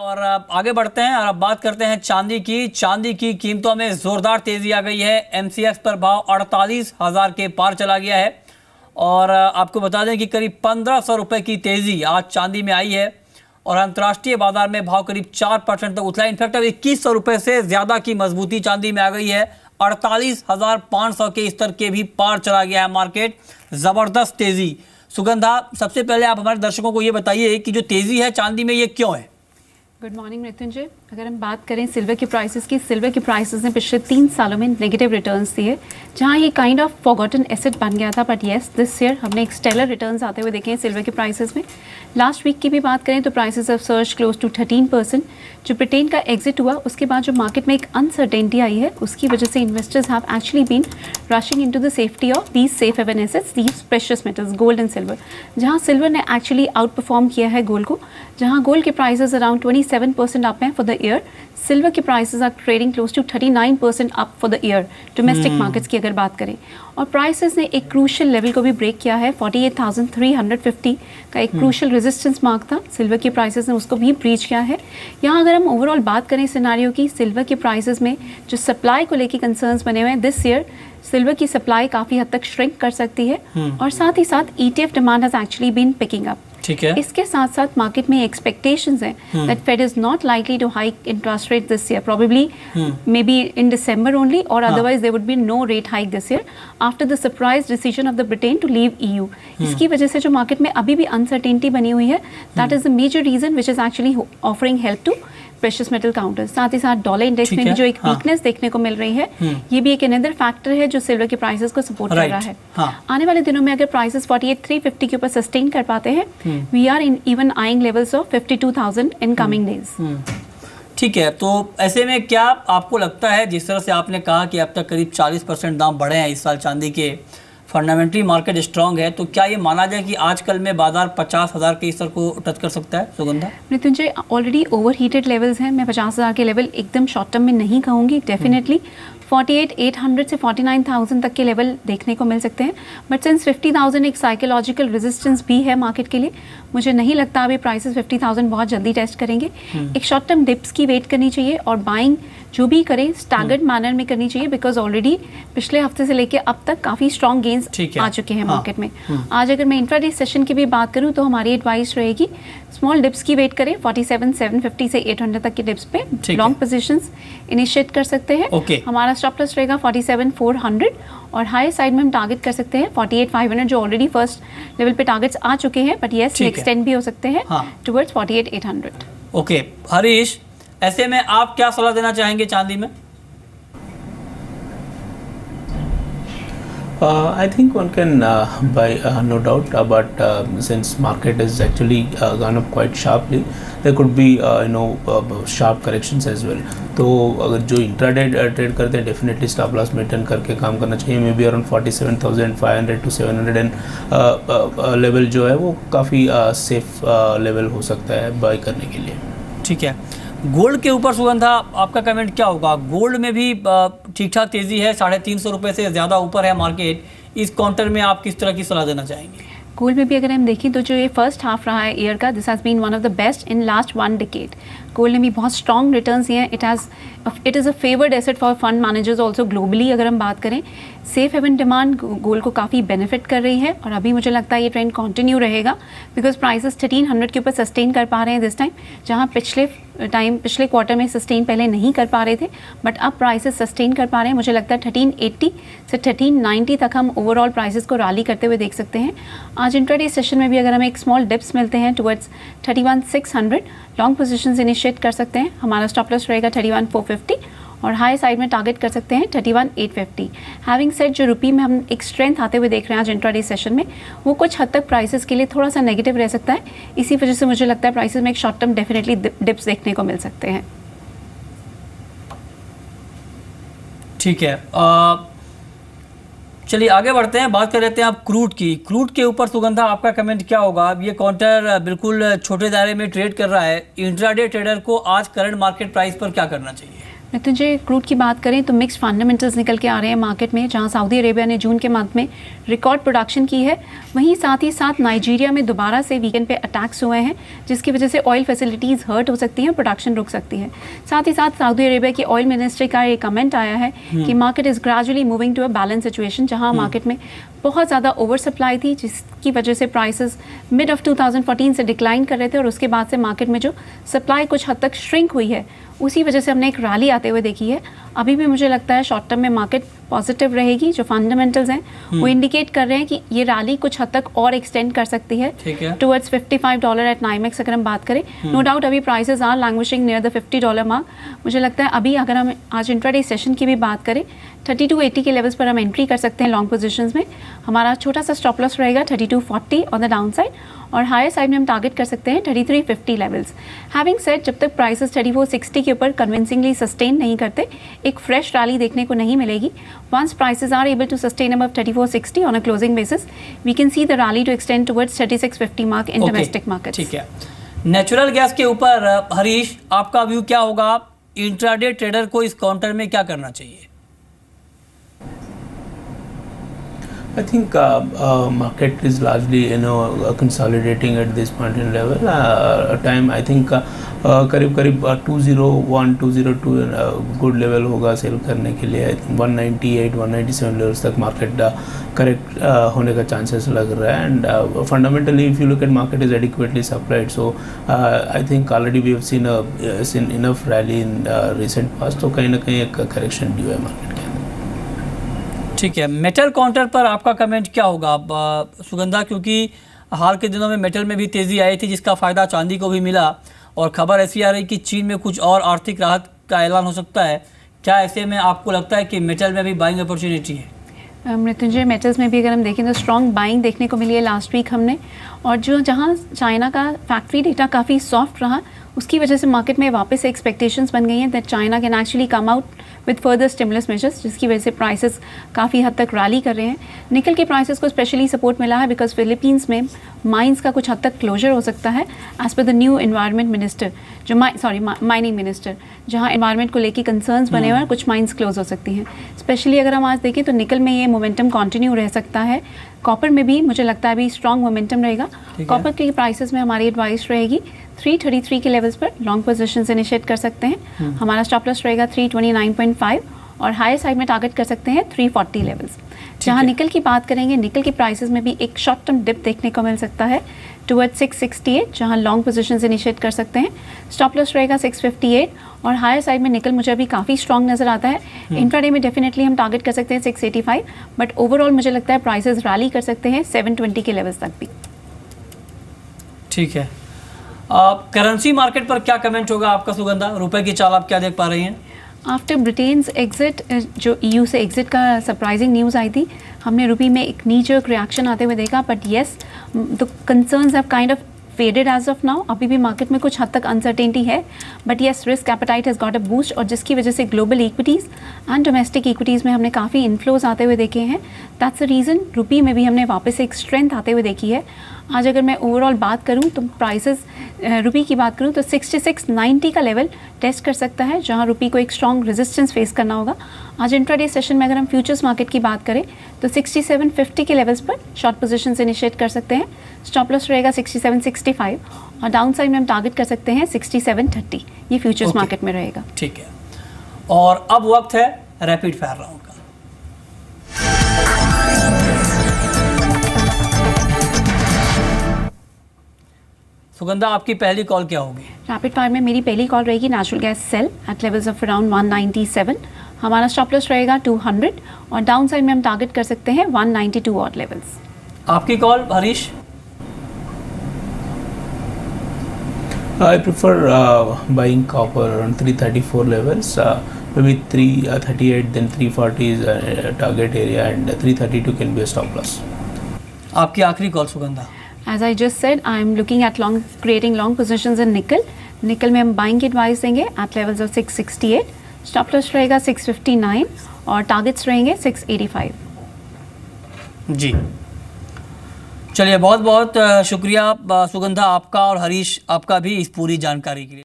और अब आगे बढ़ते हैं और अब बात करते हैं चांदी की। चांदी की कीमतों में जोरदार तेजी आ गई है। एमसीएक्स पर भाव 48,000 के पार चला गया है और आपको बता दें कि करीब 1,500 रुपये की तेजी आज चांदी में आई है और अंतर्राष्ट्रीय बाजार में भाव करीब 4% तक उछला। इनफैक्ट अब 2,100 रुपये से ज़्यादा की मजबूती चांदी में आ गई है। 48,500 के स्तर के भी पार चला गया है मार्केट। ज़बरदस्त तेज़ी। सुगंधा, सबसे पहले आप हमारे दर्शकों को ये बताइए कि जो तेज़ी है चांदी में ये क्यों है? Good morning Mrityunjay. अगर हम बात करें सिल्वर के प्राइसेस की, सिल्वर के प्राइसेस ने पिछले 3 सालों में नेगेटिव रिटर्न्स दिए, जहां ये काइंड ऑफ फॉरगॉटन एसेट बन गया था। बट येस, दिस ईयर हमने एक स्टेलर रिटर्न्स आते हुए देखे हैं सिल्वर के प्राइसेस में। लास्ट वीक की भी बात करें तो prices of surge close to 13%। जो ब्रिटेन का एग्जिट हुआ उसके बाद जो मार्केट में एक अनसर्टेनिटी आई है, उसकी वजह से investors have actually been rushing into the safety of these safe haven assets, these precious metals, gold and silver. जहाँ सिल्वर ने एक्चुअली आउट परफॉर्म किया है गोल्ड को, जहाँ गोल्ड के प्राइसेस अराउंड 27% अप हैं फॉर द ईयर। सिल्वर के prices are trading close to 39% up for the year domestic markets की अगर बात करें। और प्राइसेस ने एक क्रूशियल लेवल को भी ब्रेक किया है। 48,350 का एक क्रूशियल रेजिस्टेंस मार्क था, सिल्वर के प्राइसेस ने उसको भी ब्रीच किया है। यहाँ अगर हम ओवरऑल बात करें सिनारियो की, सिल्वर के प्राइसेस में जो सप्लाई को लेके कंसर्न्स बने हुए हैं, दिस ईयर सिल्वर की सप्लाई काफ़ी हद तक श्रिंक कर सकती है और साथ ही साथ ETF demand has actually been picking up. ठीक है। इसके साथ साथ मार्केट में एक्सपेक्टेशंस हैं that Fed is not likely to hike interest rate this year, probably may be in December only, और otherwise there would be no rate hike this year after the surprise decision of the Britain to leave EU। इसकी वजह से जो market में अभी भी uncertainty बनी हुई है, that is the major reason which is actually offering help to precious metal counters. साथ ही साथ डॉलर इंडेक्स में भी जो एक वीकनेस देखने को मिल रही है, ये भी एक अनदर फैक्टर है जो सिल्वर के प्राइसेस को सपोर्ट कर रहा है। आने वाले दिनों में अगर प्राइसेस 48,350 के ऊपर सस्टेन कर पाते हैं, we are in even eyeing levels of 52,000 in coming days. ठीक है, तो ऐसे में क्या आपको लगता है, जिस तरह से आपने कहा कि अब तक करीब 40% दाम बढ़े हैं इस साल चांदी के, फंडामेंटली मार्केट स्ट्रांग है, तो क्या ये माना जाए कि आजकल में बाजार 50,000 के स्तर को टच कर सकता है? Sugandha, Mrityunjay, already over heated levels हैं। मैं 50,000 के लेवल एकदम शॉर्ट टर्म में नहीं कहूँगी। डेफिनेटली 48,800 से 49,000 तक के लेवल देखने को मिल सकते हैं। बट सिंस 50,000 एक साइकोलॉजिकल रेजिस्टेंस भी है मार्केट के लिए, मुझे नहीं लगता अभी प्राइसेस 50,000 बहुत जल्दी टेस्ट करेंगे। एक शॉर्ट टर्म डिप्स की वेट करनी चाहिए और बाइंग जो भी करें स्टैगर्ड मैनर में करनी चाहिए, बिकॉज ऑलरेडी पिछले हफ्ते से लेके अब तक काफ़ी स्ट्रॉन्ग गेन्स आ चुके हैं मार्केट में। आज अगर मैं इंट्राडे सेशन की भी बात करूं तो हमारी एडवाइस रहेगी स्मॉल डिप्स की वेट करें। 47,750 से 800 तक के डिप्स पे लॉन्ग पोजीशंस इनिशिएट कर सकते हैं। हमारा स्टॉप लॉस रहेगा 47,400 और हाई साइड में हम टारगेट कर सकते हैं 48,500, जो ऑलरेडी फर्स्ट लेवल पे टारगेट्स आ चुके हैं, बट येस एक्सटेंड भी हो सकते हैं टुवर्ड्स 48,800। ओके हरीश, ऐसे में आप क्या सलाह देना चाहेंगे चांदी में? I think one can buy, no doubt, but since market is actually gone up quite sharply, there could be sharp corrections as well. तो अगर जो इंट्राडे ट्रेड करते हैं, डेफिनेटली स्टॉप लॉस मेंटेन करके काम करना चाहिए। May be around 47,500 to 700 level जो है वो काफ़ी सेफ लेवल हो सकता है बाय करने के लिए। ठीक है, गोल्ड के ऊपर सुगंधा आपका कमेंट क्या होगा? गोल्ड में भी ठीक ठाक तेज़ी है, 350 रुपये से ज़्यादा ऊपर है मार्केट। इस काउंटर में आप किस तरह की सलाह देना चाहेंगे? गोल्ड में भी अगर हम देखें तो जो ये फर्स्ट हाफ रहा है ईयर का, this has been one of the best in last 1 decade. Gold ने भी बहुत स्ट्रॉन्ग रिटर्न्स दिए हैं। It is a favoured asset for fund managers also globally. अगर हम बात करें, सेफ हेवन डिमांड गोल्ड को काफ़ी बेनिफिट कर रही है और अभी मुझे लगता है ये ट्रेंड कंटिन्यू रहेगा, बिकॉज प्राइसेस 1300 के ऊपर सस्टेन कर पा रहे हैं दिस टाइम, जहाँ पिछले क्वार्टर में सस्टेन पहले नहीं कर पा रहे थे, बट अब प्राइसेस सस्टेन कर पा रहे हैं। मुझे लगता है 1380 से 1390 तक हम ओवरऑल प्राइसेस को रैली करते हुए देख सकते हैं। आज इंट्राडे सेशन में भी अगर हमें एक स्मॉल डिप्स मिलते हैं टुवर्ड्स 31,600, लॉन्ग पोजीशंस इनिशिएट कर सकते हैं। हमारा स्टॉप लॉस रहेगा 31,450 और हाई साइड में टारगेट कर सकते हैं 31,850। हैविंग सेड, जो रुपी में हम एक स्ट्रेंथ आते हुए देख रहे हैं आज इंट्राडे सेशन में, वो कुछ हद तक प्राइसेस के लिए थोड़ा सा नेगेटिव रह सकता है। इसी वजह से मुझे लगता है प्राइसेस में एक शॉर्ट टर्म डेफिनेटली डिप्स देखने को मिल सकते हैं। ठीक है, चलिए आगे बढ़ते हैं, बात कर लेते हैं आप क्रूड की। क्रूड के ऊपर सुगंधा आपका कमेंट क्या होगा? अब ये काउंटर बिल्कुल छोटे दायरे में ट्रेड कर रहा है, इंट्राडे ट्रेडर को आज करंट मार्केट प्राइस पर क्या करना चाहिए? नितिन जी, क्रूड की बात करें तो मिक्स्ड फंडामेंटल्स निकल के आ रहे हैं मार्केट में, जहां सऊदी अरेबिया ने जून के मंथ में रिकॉर्ड प्रोडक्शन की है, वहीं साथ ही साथ नाइजीरिया में दोबारा से वीकेंड पे अटैक्स हुए हैं, जिसकी वजह से ऑयल फैसिलिटीज़ हर्ट हो सकती हैं, प्रोडक्शन रुक सकती है। साथ ही साथ सऊदी अरेबिया की ऑयल मिनिस्ट्री का ये कमेंट आया है कि market is gradually moving to a balance situation, जहाँ मार्केट में बहुत ज़्यादा ओवर सप्लाई थी, जिसकी वजह से प्राइसेस मिड ऑफ 2014 से डिक्लाइन कर रहे थे, और उसके बाद से मार्केट में जो सप्लाई कुछ हद तक श्रिंक हुई है, उसी वजह से हमने एक रैली आते हुए देखी है। अभी भी मुझे लगता है शॉर्ट टर्म में मार्केट पॉजिटिव रहेगी। जो फंडामेंटल्स हैं वो इंडिकेट कर रहे हैं कि ये रैली कुछ हद तक और एक्सटेंड कर सकती है टुवर्ड्स $55 एट नाइमेक्स। अगर हम बात करें, नो डाउट अभी prices are languishing near the $50 mark. मुझे लगता है अभी अगर हम आज इंट्राडे सेशन की भी बात करें, 3280 के लेवल्स पर हम एंट्री कर सकते हैं लॉन्ग पोजीशंस में। हमारा छोटा सा स्टॉप लॉस रहेगा 3240 ऑन द डाउन साइड, और हायर साइड में हम टारगेट कर सकते हैं 3350 लेवल्स। हैविंग सेड, जब तक प्राइसेस 3460 के ऊपर कन्विंसिंगली सस्टेन नहीं करते, एक फ्रेश रैली देखने को नहीं मिलेगी। Once prices are able to sustain above 3460 on a closing basis, we can see the rally to extend towards 3650 mark in domestic market. ठीक है, नेचुरल गैस के ऊपर हरीश, आपका व्यू क्या होगा? इंट्राडे ट्रेडर को इस काउंटर में क्या करना चाहिए? I think market is largely consolidating at this point in level. Time I think करीब 201 202 गुड लेवल होगा सेल करने के लिए। 198 197 लेवल्स तक मार्केट करेक्ट होने का चांसेस लग रहा है। And fundamentally if you look at market is adequately supplied, so I think already we have seen enough rally in recent past, तो कहीं ना कहीं एक करेक्शन ड्यू है मार्केट के अंदर। ठीक है, मेटल काउंटर पर आपका कमेंट क्या होगा सुगंधा? क्योंकि हाल के दिनों में मेटल में भी तेज़ी आई थी, जिसका फ़ायदा चांदी को भी मिला, और खबर ऐसी आ रही कि चीन में कुछ और आर्थिक राहत का ऐलान हो सकता है। क्या ऐसे में आपको लगता है कि मेटल में भी बाइंग अपॉर्चुनिटी है? मृत्युंजय, मेटल्स में भी अगर हम देखें तो स्ट्रॉन्ग बाइंग देखने को मिली है लास्ट वीक हमने, और जहां चाइना का फैक्ट्री डेटा काफ़ी सॉफ्ट रहा, उसकी वजह से मार्केट में वापस एक्सपेक्टेशंस बन गई हैं that China can actually come out with further stimulus measures, जिसकी वजह से प्राइसेस काफ़ी हद तक रैली कर रहे हैं। निकल के प्राइसेस को स्पेशली सपोर्ट मिला है बिकॉज फिलीपींस में माइंस का कुछ हद तक क्लोजर हो सकता है as per the new environment minister, जो माइनिंग मिनिस्टर, जहां एनवायरनमेंट को लेके कंसर्न्स बने हुए हैं, कुछ माइंस क्लोज हो सकती हैं। स्पेशली अगर हम आज देखें तो निकल में ये मोमेंटम कंटिन्यू रह सकता है। कॉपर में भी मुझे लगता है अभी स्ट्रॉन्ग मोमेंटम रहेगा। कॉपर के प्राइसेस में हमारी एडवाइस रहेगी 333 के लेवल्स पर लॉन्ग पोजीशंस इनिशिएट कर सकते हैं। हमारा स्टॉप लॉस रहेगा 329.5, और हायर साइड में टारगेट कर सकते हैं 340 लेवल्स। जहां निकल की बात करेंगे, निकल की प्राइसेस में भी एक शॉर्ट टर्म डिप देखने को मिल सकता है टुवर्ड 668, जहां लॉन्ग पोजीशंस इनिशिएट कर सकते हैं। स्टॉप लॉस रहेगा 658, और हायर साइड में निकल मुझे अभी काफ़ी स्ट्रॉन्ग नज़र आता है। इंट्राडे में डेफिनेटली हम टारगेट कर सकते हैं 685, बट ओवरऑल मुझे लगता है प्राइसेस रैली कर सकते हैं 720 के लेवल्स तक भी। ठीक है, करेंसी मार्केट पर क्या कमेंट होगा आपका सुगंधा? रुपए की चाल आप क्या देख पा रही हैं? आफ्टर ब्रिटेन्स एग्जिट, जो EU से एग्जिट का सरप्राइजिंग न्यूज़ आई थी, हमने रुपी में एक नी जर्क रिएक्शन आते हुए देखा, but yes the concerns have kind of faded as of now. अभी भी मार्केट में कुछ हद तक अनसर्टेनिटी है, but yes risk appetite has got a boost, और जिसकी वजह से global equities and domestic equities में हमने काफ़ी इन्फ्लोज आते हुए देखे हैं। दैट्स द रीज़न रुपी में भी हमने वापस एक स्ट्रेंथ आते हुए देखी है। आज अगर मैं ओवरऑल बात करूं तो प्राइसेस रुपी की बात करूं तो 6690 का लेवल टेस्ट कर सकता है, जहां रुपी को एक स्ट्रॉन्ग रेजिस्टेंस फेस करना होगा। आज इंट्राडे सेशन में अगर हम फ्यूचर्स मार्केट की बात करें तो 6750 के लेवल्स पर शॉर्ट पोजीशंस इनिशिएट कर सकते हैं। स्टॉप लॉस रहेगा 6765, और डाउन साइड में हम टारगेट कर सकते हैं 6730। ये फ्यूचर्स मार्केट में रहेगा। ठीक है, और अब वक्त है रैपिड फायर राउंड का। सुगंधा, आपकी पहली कॉल क्या होगी? रैपिड फायर में मेरी पहली कॉल रहेगी natural gas sell at levels of around 197। हमारा स्टॉप लॉस रहेगा 200, और डाउन साइड में हम टारगेट कर सकते हैं 192 और लेवल्स। आपकी call Harish? I prefer buying copper around 334 levels, maybe 338, then 340 is a target area, and 332 can be a stop loss. आपकी आखिरी call Sugandha? As I just said, I am looking at creating long positions in nickel. निकल में हम buying की advice देंगे at levels of 668, stop loss रहेगा 659, और targets रहेंगे 685। जी चलिए, बहुत बहुत शुक्रिया सुगंधा आपका, और हरीश आपका भी इस पूरी जानकारी के लिए।